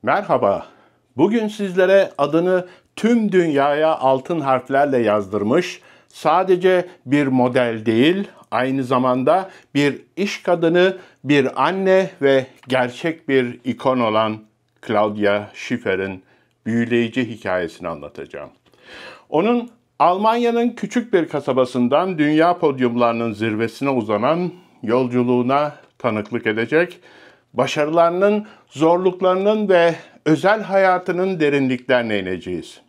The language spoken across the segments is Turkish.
Merhaba. Bugün sizlere adını tüm dünyaya altın harflerle yazdırmış, sadece bir model değil, aynı zamanda bir iş kadını, bir anne ve gerçek bir ikon olan Claudia Schiffer'in büyüleyici hikayesini anlatacağım. Onun Almanya'nın küçük bir kasabasından dünya podyumlarının zirvesine uzanan yolculuğuna tanıklık edecek, başarılarının, zorluklarının ve özel hayatının derinliklerine ineceğiz.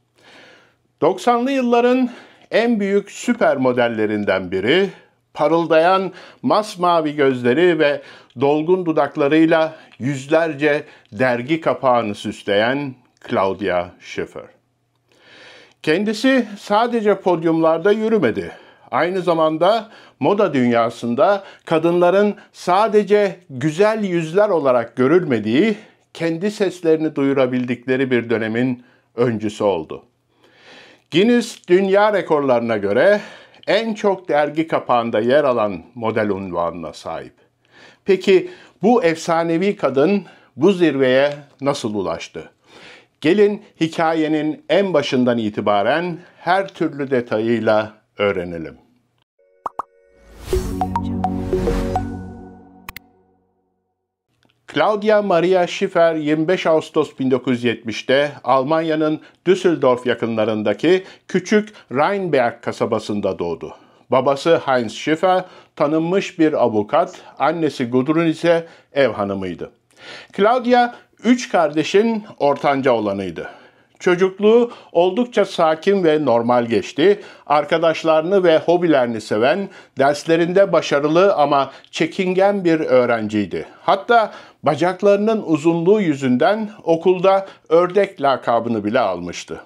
90'lı yılların en büyük süper modellerinden biri, parıldayan masmavi gözleri ve dolgun dudaklarıyla yüzlerce dergi kapağını süsleyen Claudia Schiffer. Kendisi sadece podyumlarda yürümedi. Aynı zamanda moda dünyasında kadınların sadece güzel yüzler olarak görülmediği, kendi seslerini duyurabildikleri bir dönemin öncüsü oldu. Guinness Dünya Rekorlarına göre en çok dergi kapağında yer alan model unvanına sahip. Peki bu efsanevi kadın bu zirveye nasıl ulaştı? Gelin hikayenin en başından itibaren her türlü detayıyla öğrenelim. Claudia Maria Schiffer 25 Ağustos 1970'te Almanya'nın Düsseldorf yakınlarındaki küçük Rheinberg kasabasında doğdu. Babası Heinz Schiffer tanınmış bir avukat, annesi Gudrun ise ev hanımıydı. Claudia 3 kardeşin ortanca olanıydı. Çocukluğu oldukça sakin ve normal geçti. Arkadaşlarını ve hobilerini seven, derslerinde başarılı ama çekingen bir öğrenciydi. Hatta bacaklarının uzunluğu yüzünden okulda ördek lakabını bile almıştı.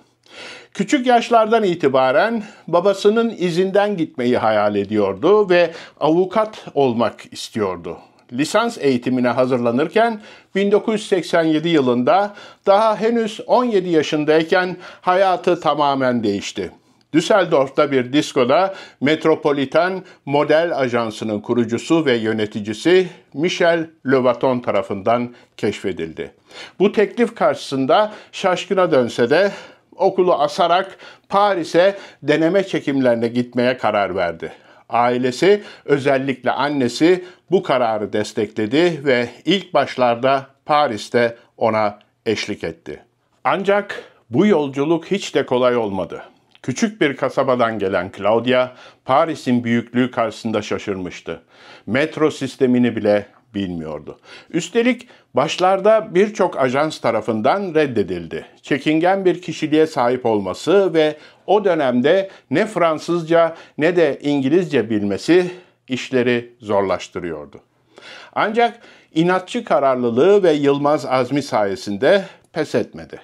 Küçük yaşlardan itibaren babasının izinden gitmeyi hayal ediyordu ve avukat olmak istiyordu. Lisans eğitimine hazırlanırken 1987 yılında daha henüz 17 yaşındayken hayatı tamamen değişti. Düsseldorf'ta bir diskoda Metropolitan Model Ajansı'nın kurucusu ve yöneticisi Michel Lovaton tarafından keşfedildi. Bu teklif karşısında şaşkına dönse de okulu asarak Paris'e deneme çekimlerine gitmeye karar verdi. Ailesi, özellikle annesi bu kararı destekledi ve ilk başlarda Paris'te ona eşlik etti. Ancak bu yolculuk hiç de kolay olmadı. Küçük bir kasabadan gelen Claudia, Paris'in büyüklüğü karşısında şaşırmıştı. Metro sistemini bile bilmiyordu. Üstelik başlarda birçok ajans tarafından reddedildi. Çekingen bir kişiliğe sahip olması ve o dönemde ne Fransızca ne de İngilizce bilmesi işleri zorlaştırıyordu. Ancak inatçı kararlılığı ve yılmaz azmi sayesinde pes etmedi.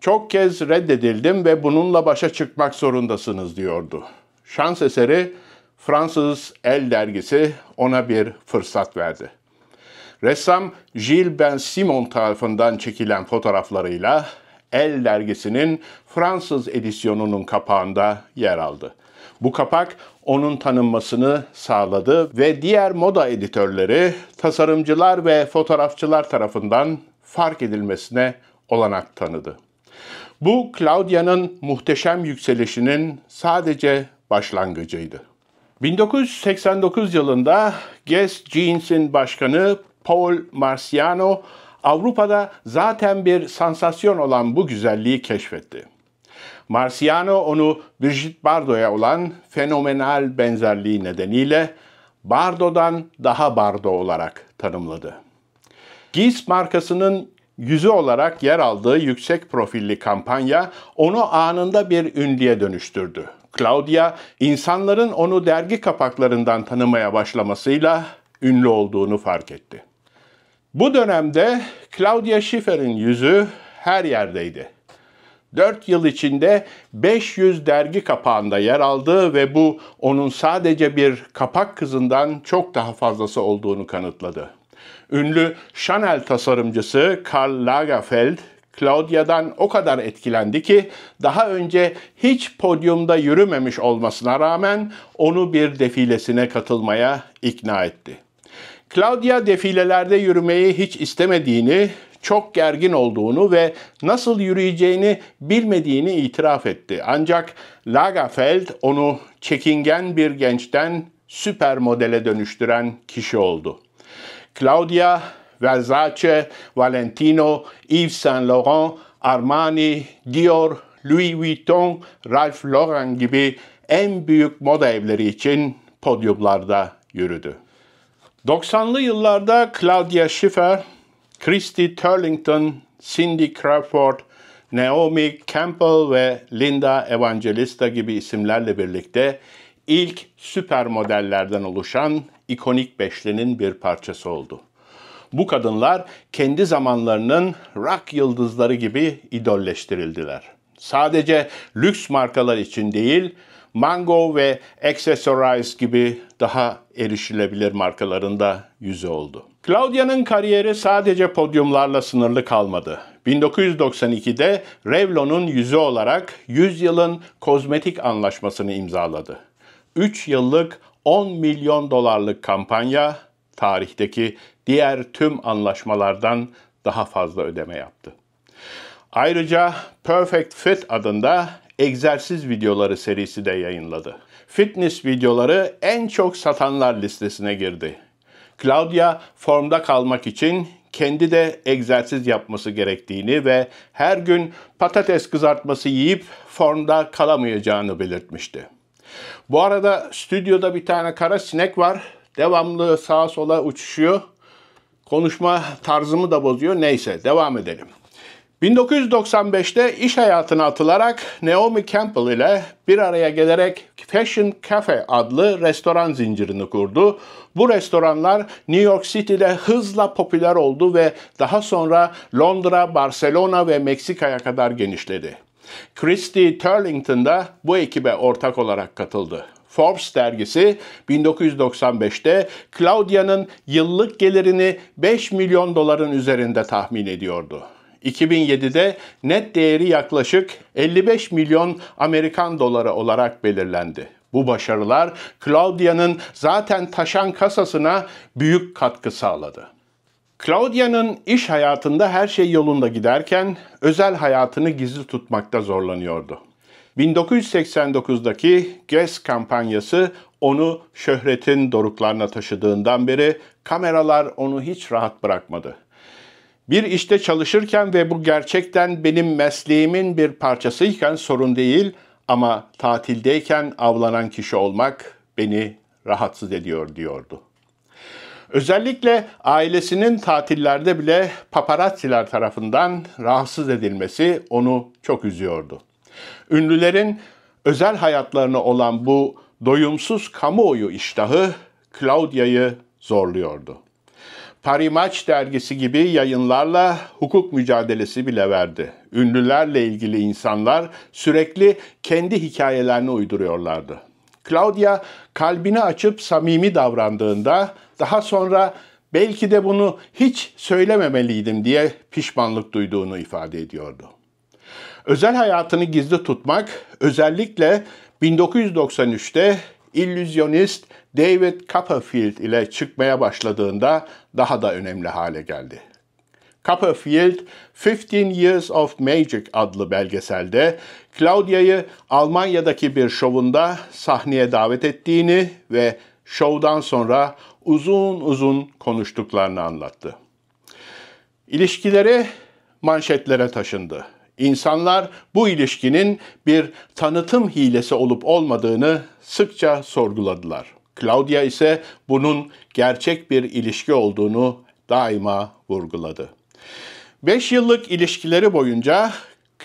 Çok kez reddedildim ve bununla başa çıkmak zorundasınız diyordu. Şans eseri Fransız El dergisi ona bir fırsat verdi. Ressam Gilles Ben-Simon tarafından çekilen fotoğraflarıyla El dergisinin Fransız edisyonunun kapağında yer aldı. Bu kapak onun tanınmasını sağladı ve diğer moda editörleri, tasarımcılar ve fotoğrafçılar tarafından fark edilmesine olanak tanıdı. Bu Claudia'nın muhteşem yükselişinin sadece başlangıcıydı. 1989 yılında Guess Jeans'in başkanı Paul Marciano, Avrupa'da zaten bir sansasyon olan bu güzelliği keşfetti. Marciano onu Brigitte Bardot'a olan fenomenal benzerliği nedeniyle Bardot'dan daha Bardot olarak tanımladı. Guess markasının yüzü olarak yer aldığı yüksek profilli kampanya onu anında bir ünlüye dönüştürdü. Claudia, insanların onu dergi kapaklarından tanımaya başlamasıyla ünlü olduğunu fark etti. Bu dönemde Claudia Schiffer'in yüzü her yerdeydi. 4 yıl içinde 500 dergi kapağında yer aldı ve bu onun sadece bir kapak kızından çok daha fazlası olduğunu kanıtladı. Ünlü Chanel tasarımcısı Karl Lagerfeld, Claudia'dan o kadar etkilendi ki daha önce hiç podyumda yürümemiş olmasına rağmen onu bir defilesine katılmaya ikna etti. Claudia defilelerde yürümeyi hiç istemediğini, çok gergin olduğunu ve nasıl yürüyeceğini bilmediğini itiraf etti. Ancak Lagerfeld onu çekingen bir gençten süper modele dönüştüren kişi oldu. Claudia, Versace, Valentino, Yves Saint Laurent, Armani, Dior, Louis Vuitton, Ralph Lauren gibi en büyük moda evleri için podyumlarda yürüdü. 90'lı yıllarda Claudia Schiffer, Christy Turlington, Cindy Crawford, Naomi Campbell ve Linda Evangelista gibi isimlerle birlikte ilk süper modellerden oluşan ikonik beşlinin bir parçası oldu. Bu kadınlar kendi zamanlarının rock yıldızları gibi idolleştirildiler. Sadece lüks markalar için değil, Mango ve Accessorize gibi daha erişilebilir markaların da yüzü oldu. Claudia'nın kariyeri sadece podyumlarla sınırlı kalmadı. 1992'de Revlon'un yüzü olarak 100 yılın kozmetik anlaşmasını imzaladı. 3 yıllık 10 milyon dolarlık kampanya tarihteki diğer tüm anlaşmalardan daha fazla ödeme yaptı. Ayrıca Perfect Fit adında egzersiz videoları serisi de yayınladı. Fitness videoları en çok satanlar listesine girdi. Claudia formda kalmak için kendi de egzersiz yapması gerektiğini ve her gün patates kızartması yiyip formda kalamayacağını belirtmişti. Bu arada stüdyoda bir tane kara sinek var. Devamlı sağa sola uçuşuyor. Konuşma tarzımı da bozuyor. Neyse devam edelim. 1995'te iş hayatına atılarak Naomi Campbell ile bir araya gelerek Fashion Cafe adlı restoran zincirini kurdu. Bu restoranlar New York City'de hızla popüler oldu ve daha sonra Londra, Barcelona ve Meksika'ya kadar genişledi. Christy Turlington da bu ekibe ortak olarak katıldı. Forbes dergisi 1995'te Claudia'nın yıllık gelirini 5 milyon doların üzerinde tahmin ediyordu. 2007'de net değeri yaklaşık 55 milyon Amerikan doları olarak belirlendi. Bu başarılar Claudia'nın zaten taşan kasasına büyük katkı sağladı. Claudia'nın iş hayatında her şey yolunda giderken özel hayatını gizli tutmakta zorlanıyordu. 1989'daki Guess kampanyası onu şöhretin doruklarına taşıdığından beri kameralar onu hiç rahat bırakmadı. Bir işte çalışırken ve bu gerçekten benim mesleğimin bir parçasıyken sorun değil ama tatildeyken avlanan kişi olmak beni rahatsız ediyor diyordu. Özellikle ailesinin tatillerde bile paparazziler tarafından rahatsız edilmesi onu çok üzüyordu. Ünlülerin özel hayatlarına olan bu doyumsuz kamuoyu iştahı Claudia'yı zorluyordu. Paris Match dergisi gibi yayınlarla hukuk mücadelesi bile verdi. Ünlülerle ilgili insanlar sürekli kendi hikayelerini uyduruyorlardı. Claudia kalbini açıp samimi davrandığında daha sonra belki de bunu hiç söylememeliydim diye pişmanlık duyduğunu ifade ediyordu. Özel hayatını gizli tutmak özellikle 1993'te illüzyonist David Copperfield ile çıkmaya başladığında daha da önemli hale geldi. Copperfield, 15 Years of Magic adlı belgeselde Claudia'yı Almanya'daki bir şovunda sahneye davet ettiğini ve şovdan sonra uzun uzun konuştuklarını anlattı. İlişkileri manşetlere taşındı. İnsanlar bu ilişkinin bir tanıtım hilesi olup olmadığını sıkça sorguladılar. Claudia ise bunun gerçek bir ilişki olduğunu daima vurguladı. 5 yıllık ilişkileri boyunca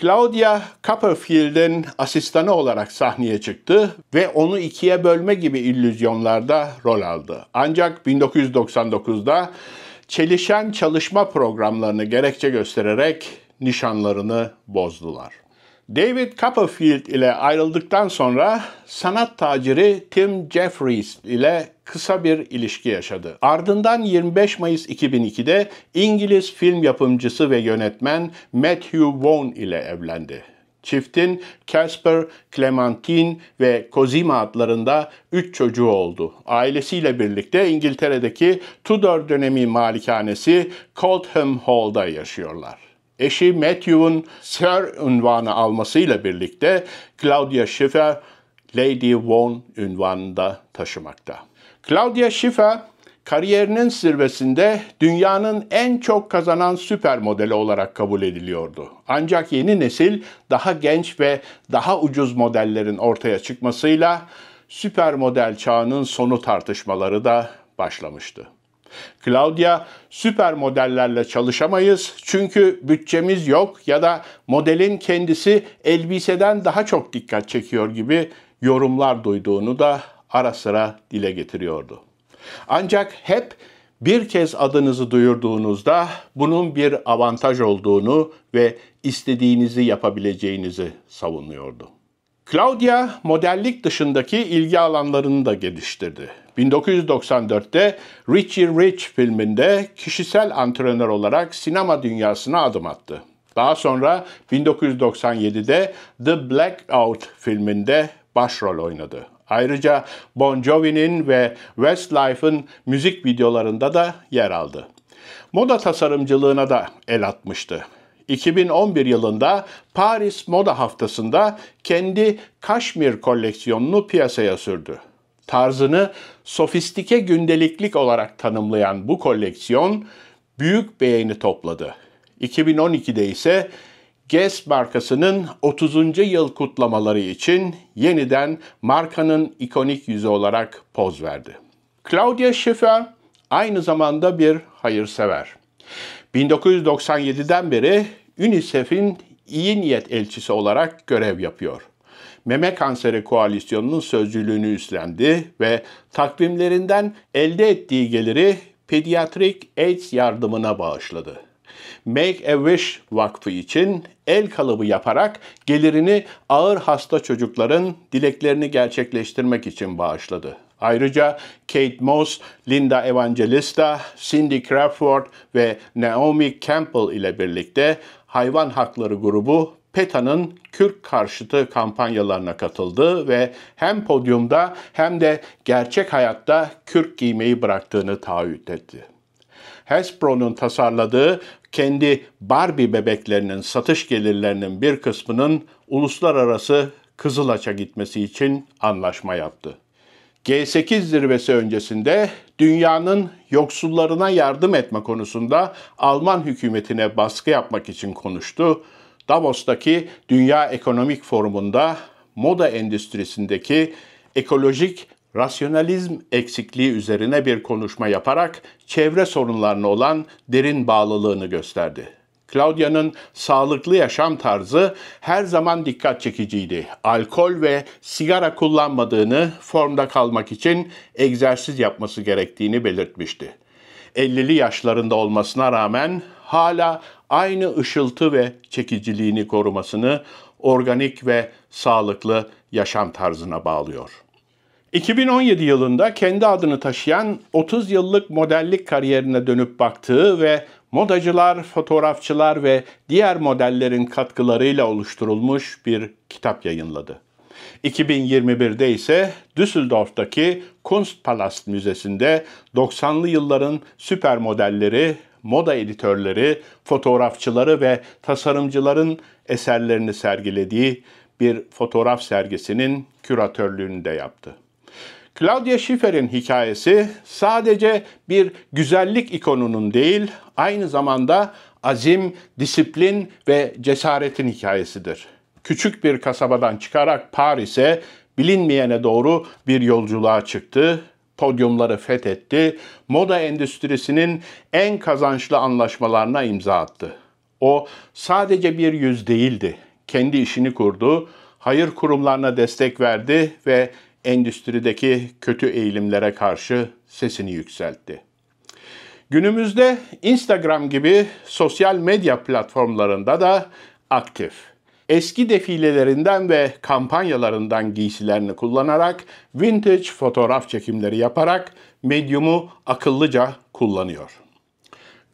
Claudia Copperfield'in asistanı olarak sahneye çıktı ve onu ikiye bölme gibi illüzyonlarda rol aldı. Ancak 1999'da çelişen çalışma programlarını gerekçe göstererek nişanlarını bozdular. David Copperfield ile ayrıldıktan sonra sanat taciri Tim Jeffries ile kısa bir ilişki yaşadı. Ardından 25 Mayıs 2002'de İngiliz film yapımcısı ve yönetmen Matthew Vaughn ile evlendi. Çiftin Casper, Clementine ve Cosima adlarında 3 çocuğu oldu. Ailesiyle birlikte İngiltere'deki Tudor dönemi malikanesi Coldham Hall'da yaşıyorlar. Eşi Matthew'un Sir unvanı almasıyla birlikte Claudia Schiffer, Lady Vaughan unvanını da taşımakta. Claudia Schiffer, kariyerinin zirvesinde dünyanın en çok kazanan süper modeli olarak kabul ediliyordu. Ancak yeni nesil daha genç ve daha ucuz modellerin ortaya çıkmasıyla süper model çağının sonu tartışmaları da başlamıştı. Claudia, süper modellerle çalışamayız çünkü bütçemiz yok ya da modelin kendisi elbiseden daha çok dikkat çekiyor gibi yorumlar duyduğunu da ara sıra dile getiriyordu. Ancak hep bir kez adınızı duyurduğunuzda bunun bir avantaj olduğunu ve istediğinizi yapabileceğinizi savunuyordu. Claudia, modellik dışındaki ilgi alanlarını da geliştirdi. 1994'te Richie Rich filminde kişisel antrenör olarak sinema dünyasına adım attı. Daha sonra 1997'de The Blackout filminde başrol oynadı. Ayrıca Bon Jovi'nin ve Westlife'ın müzik videolarında da yer aldı. Moda tasarımcılığına da el atmıştı. 2011 yılında Paris Moda Haftası'nda kendi Kaşmir koleksiyonunu piyasaya sürdü. Tarzını sofistike gündeliklik olarak tanımlayan bu koleksiyon büyük beğeni topladı. 2012'de ise Guess markasının 30. yıl kutlamaları için yeniden markanın ikonik yüzü olarak poz verdi. Claudia Schiffer aynı zamanda bir hayırsever. 1997'den beri UNICEF'in iyi niyet elçisi olarak görev yapıyor. Meme Kanseri Koalisyonu'nun sözcülüğünü üstlendi ve takvimlerinden elde ettiği geliri pediatrik AIDS yardımına bağışladı. Make a Wish Vakfı için el kalıbı yaparak gelirini ağır hasta çocukların dileklerini gerçekleştirmek için bağışladı. Ayrıca Kate Moss, Linda Evangelista, Cindy Crawford ve Naomi Campbell ile birlikte hayvan hakları grubu PETA'nın Kürk karşıtı kampanyalarına katıldı ve hem podyumda hem de gerçek hayatta kürk giymeyi bıraktığını taahhüt etti. Hasbro'nun tasarladığı kendi Barbie bebeklerinin satış gelirlerinin bir kısmının uluslararası Kızılaç'a gitmesi için anlaşma yaptı. G8 zirvesi öncesinde dünyanın yoksullarına yardım etme konusunda Alman hükümetine baskı yapmak için konuştu. Davos'taki Dünya Ekonomik Forumu'nda moda endüstrisindeki ekolojik rasyonalizm eksikliği üzerine bir konuşma yaparak çevre sorunlarına olan derin bağlılığını gösterdi. Claudia'nın sağlıklı yaşam tarzı her zaman dikkat çekiciydi. Alkol ve sigara kullanmadığını, formda kalmak için egzersiz yapması gerektiğini belirtmişti. 50'li yaşlarında olmasına rağmen hala aynı ışıltı ve çekiciliğini korumasını organik ve sağlıklı yaşam tarzına bağlıyor. 2017 yılında kendi adını taşıyan 30 yıllık modellik kariyerine dönüp baktığı ve modacılar, fotoğrafçılar ve diğer modellerin katkılarıyla oluşturulmuş bir kitap yayınladı. 2021'de ise Düsseldorf'taki Kunstpalast Müzesi'nde 90'lı yılların süper modelleri, moda editörleri, fotoğrafçıları ve tasarımcıların eserlerini sergilediği bir fotoğraf sergisinin küratörlüğünü de yaptı. Claudia Schiffer'in hikayesi sadece bir güzellik ikonunun değil, aynı zamanda azim, disiplin ve cesaretin hikayesidir. Küçük bir kasabadan çıkarak Paris'e, bilinmeyene doğru bir yolculuğa çıktı, podyumları fethetti, moda endüstrisinin en kazançlı anlaşmalarına imza attı. O sadece bir yüz değildi, kendi işini kurdu, hayır kurumlarına destek verdi ve endüstrideki kötü eğilimlere karşı sesini yükseltti. Günümüzde Instagram gibi sosyal medya platformlarında da aktif. Eski defilelerinden ve kampanyalarından giysilerini kullanarak vintage fotoğraf çekimleri yaparak medyumu akıllıca kullanıyor.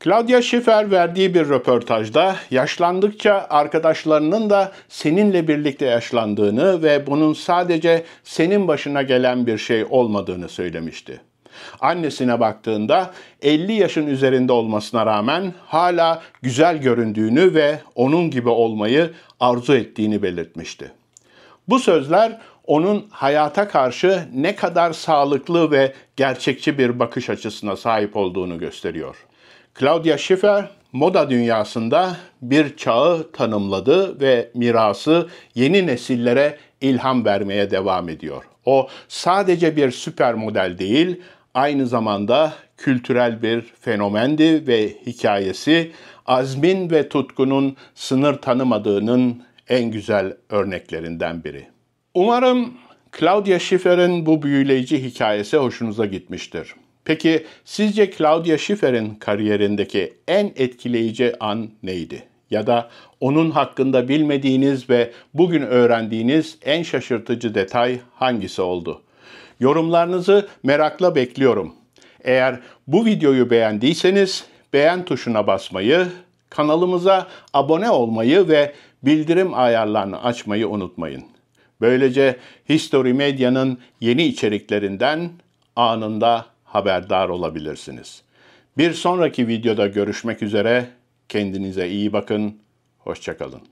Claudia Schiffer verdiği bir röportajda yaşlandıkça arkadaşlarının da seninle birlikte yaşlandığını ve bunun sadece senin başına gelen bir şey olmadığını söylemişti. Annesine baktığında 50 yaşın üzerinde olmasına rağmen hala güzel göründüğünü ve onun gibi olmayı arzu ettiğini belirtmişti. Bu sözler onun hayata karşı ne kadar sağlıklı ve gerçekçi bir bakış açısına sahip olduğunu gösteriyor. Claudia Schiffer, moda dünyasında bir çağı tanımladı ve mirası yeni nesillere ilham vermeye devam ediyor. O sadece bir süper model değil, aynı zamanda kültürel bir fenomendi ve hikayesi azmin ve tutkunun sınır tanımadığının en güzel örneklerinden biri. Umarım Claudia Schiffer'in bu büyüleyici hikayesi hoşunuza gitmiştir. Peki sizce Claudia Schiffer'in kariyerindeki en etkileyici an neydi? Ya da onun hakkında bilmediğiniz ve bugün öğrendiğiniz en şaşırtıcı detay hangisi oldu? Yorumlarınızı merakla bekliyorum. Eğer bu videoyu beğendiyseniz beğen tuşuna basmayı, kanalımıza abone olmayı ve bildirim ayarlarını açmayı unutmayın. Böylece History Media'nın yeni içeriklerinden anında haberdar olabilirsiniz. Bir sonraki videoda görüşmek üzere. Kendinize iyi bakın. Hoşça kalın.